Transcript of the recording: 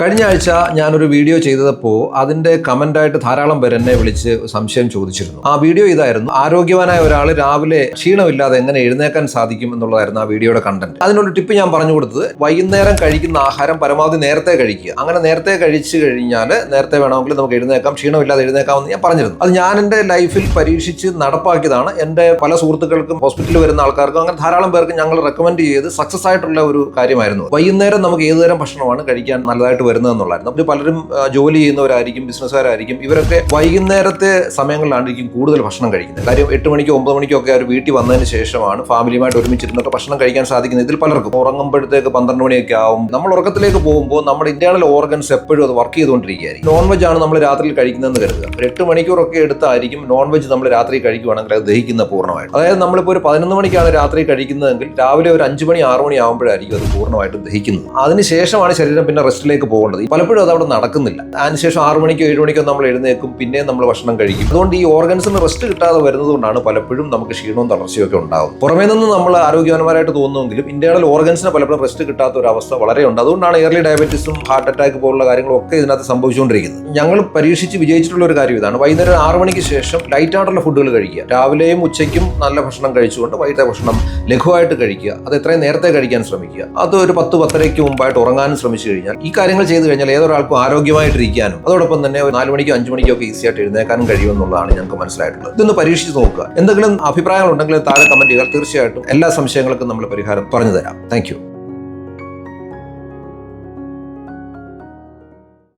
കഴിഞ്ഞ ആഴ്ച ഞാനൊരു വീഡിയോ ചെയ്തപ്പോൾ അതിന്റെ കമന്റായിട്ട് ധാരാളം പേര് എന്നെ വിളിച്ച് സംശയം ചോദിച്ചിരുന്നു. ആ വീഡിയോ ഇതായിരുന്നു: ആരോഗ്യവാനായ ഒരാൾ രാവിലെ ക്ഷീണമില്ലാതെ എങ്ങനെ എഴുന്നേക്കാൻ സാധിക്കും എന്നുള്ളതായിരുന്നു ആ വീഡിയോയുടെ കണ്ടന്റ്. അതിനൊരു ടിപ്പ് ഞാൻ പറഞ്ഞു കൊടുത്തത്, വൈകുന്നേരം കഴിക്കുന്ന ആഹാരം പരമാവധി നേരത്തെ കഴിക്കുക. അങ്ങനെ നേരത്തെ കഴിച്ചു കഴിഞ്ഞാൽ നേരത്തെ വേണമെങ്കിൽ നമുക്ക് എഴുന്നേക്കാം, ക്ഷീണമില്ലാതെ എഴുന്നേക്കാമെന്ന് ഞാൻ പറഞ്ഞിരുന്നു. അത് ഞാൻ എൻ്റെ ലൈഫിൽ പരീക്ഷിച്ച് നടപ്പാക്കിയതാണ്. എൻ്റെ പല സുഹൃത്തുക്കൾക്കും ഹോസ്പിറ്റലിൽ വരുന്ന ആൾക്കാർക്കും അങ്ങനെ ധാരാളം പേർക്ക് ഞങ്ങൾ റെക്കമെൻഡ് ചെയ്ത് സക്സസ് ആയിട്ടുള്ള ഒരു കാര്യമായിരുന്നു. വൈകുന്നേരം നമുക്ക് ഏതുതരം ഭക്ഷണമാണ് കഴിക്കാൻ നല്ലതായിട്ട് വരുന്നതെന്നുള്ളായിരുന്നു. അപ്പോൾ പലരും ജോലി ചെയ്യുന്നവരായിരിക്കും, ബിസിനസ്സുകാരായിരിക്കും. ഇവരൊക്കെ വൈകുന്നേരത്തെ സമയങ്ങളിലായിരിക്കും കൂടുതൽ ഭക്ഷണം കഴിക്കുന്നത്. കാര്യം 8 മണിക്കോ 9 മണിക്കോ ഒക്കെ അവർ വീട്ടിൽ വന്നതിന് ശേഷമാണ് ഫാമിലിയുമായിട്ട് ഒരുമിച്ചിരുന്നൊക്കെ ഭക്ഷണം കഴിക്കാൻ സാധിക്കുന്നത്. ഇതിൽ പലർക്കും ഉറങ്ങുമ്പോഴത്തേക്ക് 12 മണിയൊക്കെ ആവും. നമ്മൾ ഉറക്കത്തിലേക്ക് പോകുമ്പോൾ നമ്മുടെ ഇന്റേണൽ ഓർഗൻസ് എപ്പോഴും അത് വർക്ക് ചെയ്തുകൊണ്ടിരിക്കുകയായിരിക്കും. നോൺ വെജ് ആണ് നമ്മൾ രാത്രിയിൽ കഴിക്കുന്നതെന്ന് കരുതുക. ഒരു 8 മണിക്കൂറൊക്കെ എടുത്തായിരിക്കും നോൺ വെജ് നമ്മൾ രാത്രി കഴിക്കുകയാണെങ്കിൽ അത് ദഹിക്കുന്ന പൂർണ്ണമായിട്ട്. അതായത് നമ്മളിപ്പോൾ ഒരു 11 മണിക്കാണ് രാത്രി കഴിക്കുന്നതെങ്കിൽ രാവിലെ ഒരു 5 മണി 6 മണി ആകുമ്പോഴായിരിക്കും അത് പൂർണ്ണമായിട്ടും ദഹിക്കുന്നത്. അതിനുശേഷമാണ് ശരീരം പിന്നെ റെസ്റ്റിലേക്ക് പോകേണ്ടത്. പലപ്പോഴും അത് അവിടെ നടക്കുന്നില്ല. അതിനുശേഷം 6 മണിക്കോ 7 മണിക്കോ നമ്മൾ എഴുന്നേക്കും, പിന്നെയും നമ്മൾ ഭക്ഷണം കഴിക്കും. അതുകൊണ്ട് ഈ ഓർഗൻസിന് റെസ്റ്റ് കിട്ടാതെ വരുന്നതുകൊണ്ടാണ് പലപ്പോഴും നമുക്ക് ക്ഷീണവും തളർച്ചയും ഒക്കെ ഉണ്ടാകും. പുറമേ നിന്ന് നമ്മൾ ആരോഗ്യവാന്മാരായിട്ട് തോന്നുമെങ്കിലും ഇന്റേണൽ ഓർഗൻസിന് പലപ്പോഴും റെസ്റ്റ് കിട്ടാത്ത ഒരു അവസ്ഥ വളരെ ഉണ്ട്. അതുകൊണ്ടാണ് ഏർലി ഡയബറ്റീസും ഹാർട്ട് അറ്റാക്ക് പോലുള്ള കാര്യങ്ങളൊക്കെ ഇതിനകത്ത് സംഭവിച്ചുകൊണ്ടിരിക്കുന്നത്. ഞങ്ങൾ പരീക്ഷിച്ച് വിജയിച്ചിട്ടുള്ള ഒരു കാര്യം ഇതാണ്: വൈകുന്നേരം 6 മണിക്ക് ശേഷം ലൈറ്റ് ആയിട്ടുള്ള ഫുഡുകൾ കഴിക്കുക. രാവിലെയും ഉച്ചയ്ക്കും നല്ല ഭക്ഷണം കഴിച്ചുകൊണ്ട് വൈകിട്ടത്തെ ഭക്ഷണം ലഘുവായിട്ട് കഴിക്കുക. അത് എത്രയും നേരത്തെ കഴിക്കാൻ ശ്രമിക്കുക. അത് ഒരു 10-10:30 മുമ്പായിട്ട് ഉറങ്ങാനും ശ്രമിച്ചു കഴിഞ്ഞാൽ, ഈ കാര്യങ്ങൾ ചെയ്തു കഴിഞ്ഞാൽ ഏതൊരാൾക്കും ആരോഗ്യമായിട്ടിരിക്കാനും അതോടൊപ്പം തന്നെ 4 മണിക്കോ 5 മണിക്കോ ഒക്കെ ഈസി ആയിട്ട് എഴുന്നേക്കാനും കഴിയുമെന്നുള്ളതാണ് ഞങ്ങൾക്ക് മനസ്സിലായിട്ടുള്ളത്. ഇതൊന്ന് പരീക്ഷിച്ച് നോക്കുക. എന്തെങ്കിലും അഭിപ്രായങ്ങൾ ഉണ്ടെങ്കിൽ താഴെ കമന്റ് ചെയ്യുക. തീർച്ചയായിട്ടും എല്ലാ സംശയങ്ങൾക്കും നമ്മൾ പരിഹാരം പറഞ്ഞു തരാം. താങ്ക്